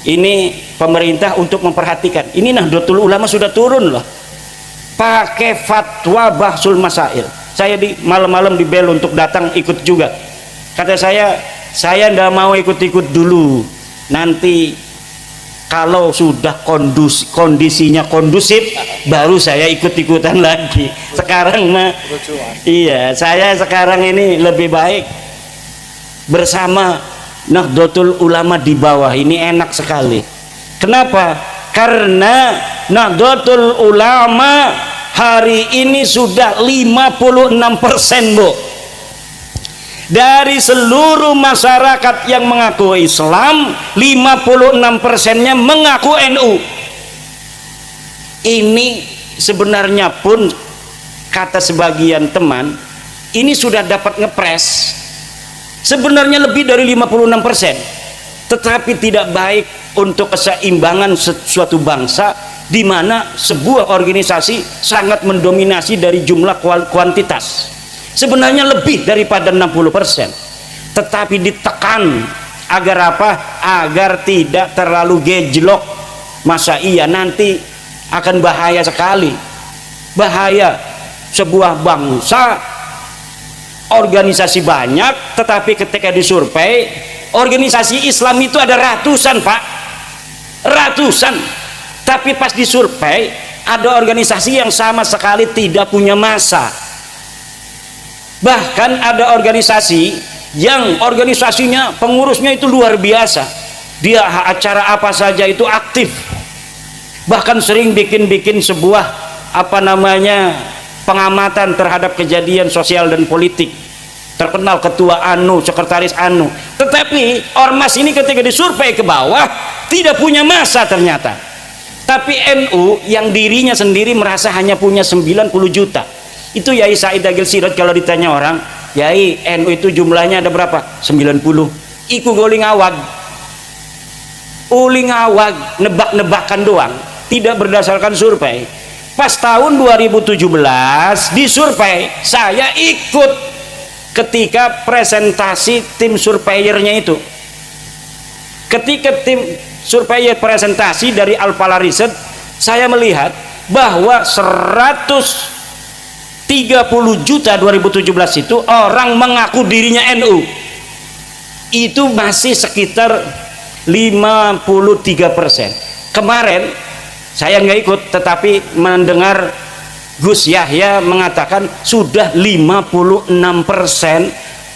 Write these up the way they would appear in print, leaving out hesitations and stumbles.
ini pemerintah untuk memperhatikan. Ini Nahdlatul Ulama sudah turun loh, pakai fatwa bahsul masail. Saya di malam-malam di bel untuk datang ikut juga. Kata saya tidak mau ikut-ikut dulu, nanti kalau sudah kondisinya kondusif baru saya ikut-ikutan lagi. Sekarang mah iya, saya sekarang ini lebih baik bersama Nahdlatul Ulama di bawah ini, enak sekali. Kenapa? Karena Nahdlatul Ulama hari ini sudah 56%, Bu. Dari seluruh masyarakat yang mengaku Islam, 56%-nya mengaku NU. Ini sebenarnya pun kata sebagian teman, ini sudah dapat ngepres sebenarnya lebih dari 56%, tetapi tidak baik untuk keseimbangan suatu bangsa di mana sebuah organisasi sangat mendominasi dari jumlah kuantitas. Sebenarnya lebih daripada 60%, tetapi ditekan agar apa? Agar tidak terlalu gejlok. Masa iya, nanti akan bahaya sekali. Bahaya sebuah bangsa organisasi banyak, tetapi ketika disurvei organisasi Islam itu ada ratusan, Pak, ratusan, tapi pas disurvei ada organisasi yang sama sekali tidak punya massa. Bahkan ada organisasi yang organisasinya pengurusnya itu luar biasa, dia acara apa saja itu aktif, bahkan sering bikin sebuah pengamatan terhadap kejadian sosial dan politik, terkenal ketua anu, sekretaris anu. Tetapi ormas ini ketika disurvei ke bawah tidak punya massa ternyata. Tapi NU yang dirinya sendiri merasa hanya punya 90 juta. Itu Yai Said Agil Siraj kalau ditanya orang, Yai, NU itu jumlahnya ada berapa? 90. Iku uling awag, nebak-nebakan doang, tidak berdasarkan survei. Pas tahun 2017 disurvei, saya ikut ketika presentasi tim surveyernya itu. Ketika tim surveyor presentasi dari Alpala Riset, saya melihat bahwa 130 juta 2017 itu orang mengaku dirinya NU, itu masih sekitar 53%. Kemarin saya nggak ikut, tetapi mendengar Gus Yahya mengatakan sudah 56%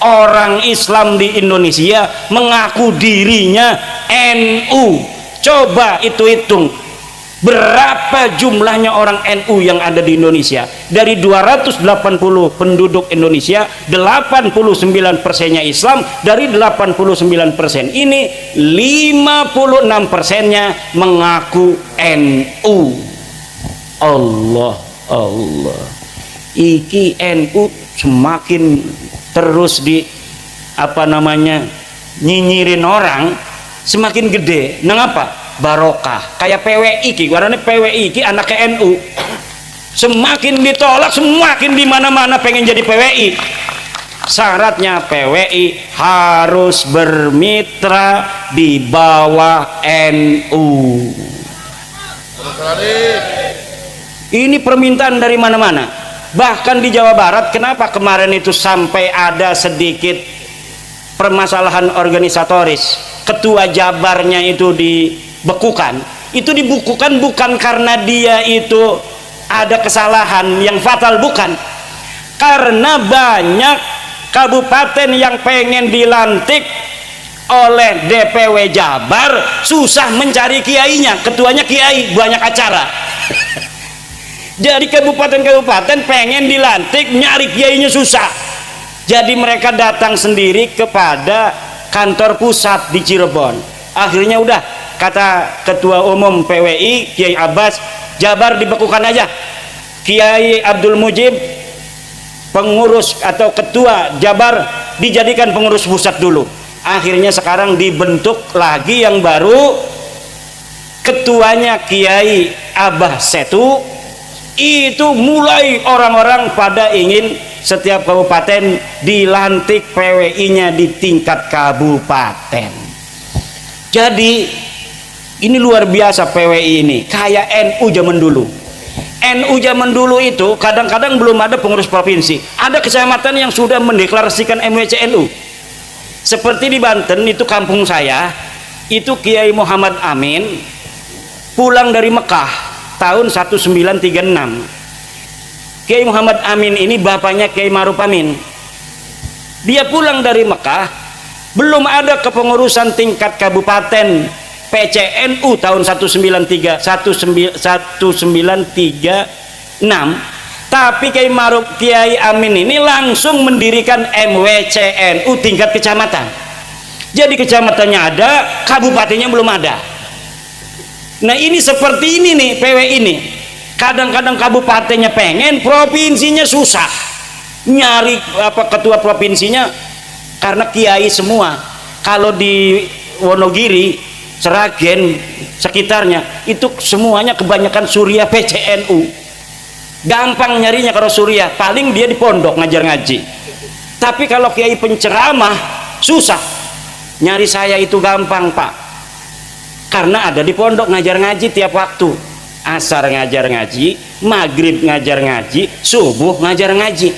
orang Islam di Indonesia mengaku dirinya NU. Coba itu hitung, berapa jumlahnya orang NU yang ada di Indonesia? Dari 280 penduduk Indonesia, 89%-nya Islam. Dari 89% ini 56%-nya mengaku NU. Allah, iki NU semakin terus nyinyirin orang, semakin gede. Nang apa? Barokah. Kayak PWI ki, warnanya PWI ki anaknya NU, semakin ditolak semakin di mana-mana pengen jadi PWI. Syaratnya PWI harus bermitra di bawah NU. Ini permintaan dari mana-mana, bahkan di Jawa Barat. Kenapa kemarin itu sampai ada sedikit permasalahan organisatoris, ketua Jabarnya itu dibekukan. Itu dibukukan bukan karena dia itu ada kesalahan yang fatal, bukan, karena banyak kabupaten yang pengen dilantik oleh DPW Jabar susah mencari kiainya, ketuanya kiai, banyak acara. Jadi kabupaten-kabupaten pengen dilantik, nyari kiainya susah. Jadi mereka datang sendiri kepada kantor pusat di Cirebon. Akhirnya udah, kata ketua umum PWI Kiai Abbas, Jabar dibekukan aja. Kiai Abdul Mujib pengurus atau ketua Jabar dijadikan pengurus pusat dulu. Akhirnya sekarang dibentuk lagi yang baru, ketuanya Kiai Abah Setu. Itu mulai orang-orang pada ingin setiap kabupaten dilantik PWI-nya di tingkat kabupaten. Jadi Ini luar biasa PWI ini, kayak NU zaman dulu. NU zaman dulu itu kadang-kadang belum ada pengurus provinsi, ada kecamatan yang sudah mendeklarasikan MWCNU. Seperti di Banten itu kampung saya, itu Kiai Muhammad Amin pulang dari Mekah tahun 1936. Kiai Muhammad Amin ini bapaknya Kiai Ma'ruf Amin. Dia pulang dari Mekah, belum ada kepengurusan tingkat kabupaten PCNU tahun 1936, tapi Kiai Amin ini langsung mendirikan MWCNU tingkat kecamatan. Jadi kecamatannya ada, kabupatennya belum ada. Nah ini seperti ini nih PW ini. Kadang-kadang kabupatennya pengen, provinsinya susah nyari ketua provinsinya karena kiai semua. Kalau di Wonogiri, Seragen, sekitarnya itu semuanya kebanyakan Surya PCNU. Gampang nyarinya kalau Surya, paling dia di pondok ngajar ngaji. Tapi kalau kiai penceramah susah. Nyari saya itu gampang, Pak, karena ada di pondok ngajar ngaji tiap waktu. Asar ngajar ngaji, maghrib ngajar ngaji, subuh ngajar ngaji.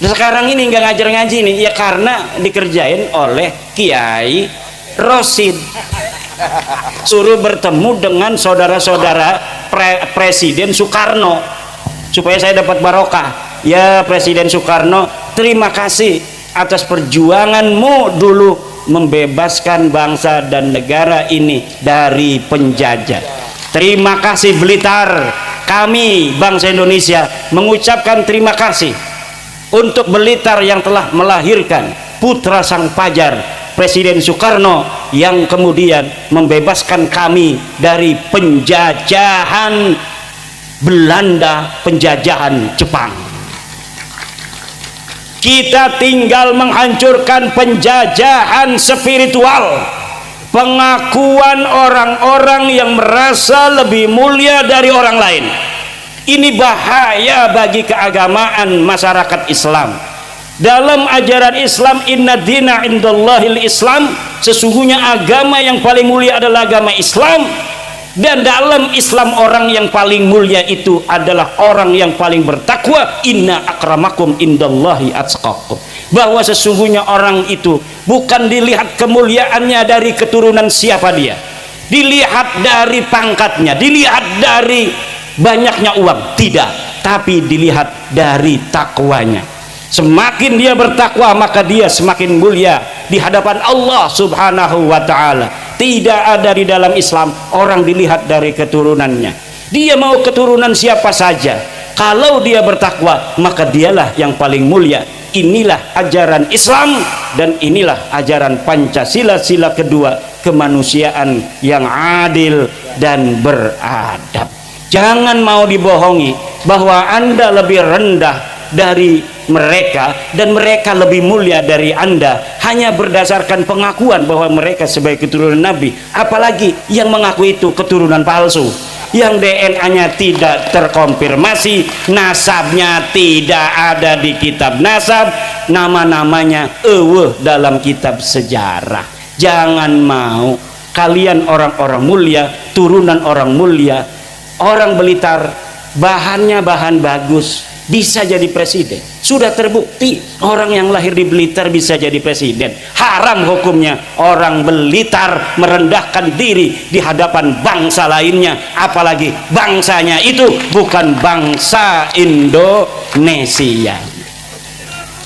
Sekarang ini nggak ngajar ngaji nih ya karena dikerjain oleh Kiai Rosid, suruh bertemu dengan saudara-saudara Presiden Soekarno supaya saya dapat barokah. Ya Presiden Soekarno, terima kasih atas perjuanganmu dulu membebaskan bangsa dan negara ini dari penjajah. Terima kasih Blitar, kami bangsa Indonesia mengucapkan terima kasih untuk Blitar yang telah melahirkan putra sang pajar Presiden Soekarno yang kemudian membebaskan kami dari penjajahan Belanda, penjajahan Jepang. Kita tinggal menghancurkan penjajahan spiritual, pengakuan orang-orang yang merasa lebih mulia dari orang lain. Ini bahaya bagi keagamaan masyarakat Islam. Dalam ajaran Islam, inna dina indallahil Islam, sesungguhnya agama yang paling mulia adalah agama Islam. Dan dalam Islam orang yang paling mulia itu adalah orang yang paling bertakwa. Inna akramakum indallahi atqakum. Bahwa sesungguhnya orang itu bukan dilihat kemuliaannya dari keturunan siapa dia, dilihat dari pangkatnya, dilihat dari banyaknya uang, tidak, tapi dilihat dari takwanya. Semakin dia bertakwa maka dia semakin mulia di hadapan Allah Subhanahu wa ta'ala. Tidak ada di dalam Islam orang dilihat dari keturunannya. Dia mau keturunan siapa saja, kalau dia bertakwa maka dialah yang paling mulia. Inilah ajaran Islam dan inilah ajaran Pancasila, sila kedua, kemanusiaan yang adil dan beradab. Jangan mau dibohongi bahwa Anda lebih rendah dari mereka dan mereka lebih mulia dari Anda hanya berdasarkan pengakuan bahwa mereka sebagai keturunan Nabi. Apalagi yang mengaku itu keturunan palsu, yang DNA-nya tidak terkonfirmasi, nasabnya tidak ada di kitab nasab, nama-namanya dalam kitab sejarah. Jangan mau kalian orang-orang mulia, turunan orang mulia, orang Blitar bahannya bahan bagus, bisa jadi presiden. Sudah terbukti orang yang lahir di Blitar bisa jadi presiden. Haram hukumnya orang Blitar merendahkan diri di hadapan bangsa lainnya, apalagi bangsanya itu bukan bangsa Indonesia.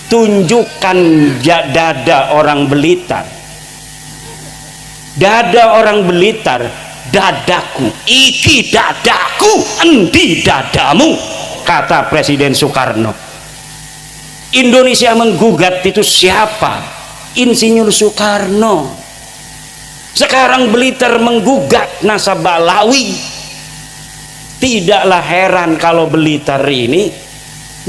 Tunjukkan dada orang Blitar, dada orang Blitar. Dadaku, iki dadaku, endi dadamu, kata Presiden Soekarno. Indonesia menggugat itu siapa? Insinyur Soekarno. Sekarang Blitar menggugat nasab Balawi. Tidaklah heran kalau Blitar ini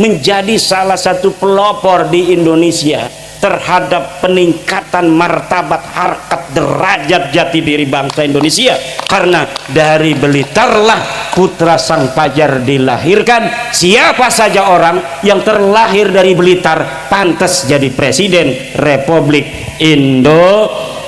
menjadi salah satu pelopor di Indonesia terhadap peningkatan martabat, harkat, derajat jati diri bangsa Indonesia. Karena dari Blitarlah putra sang pajar dilahirkan. Siapa saja orang yang terlahir dari Blitar pantas jadi presiden Republik Indonesia.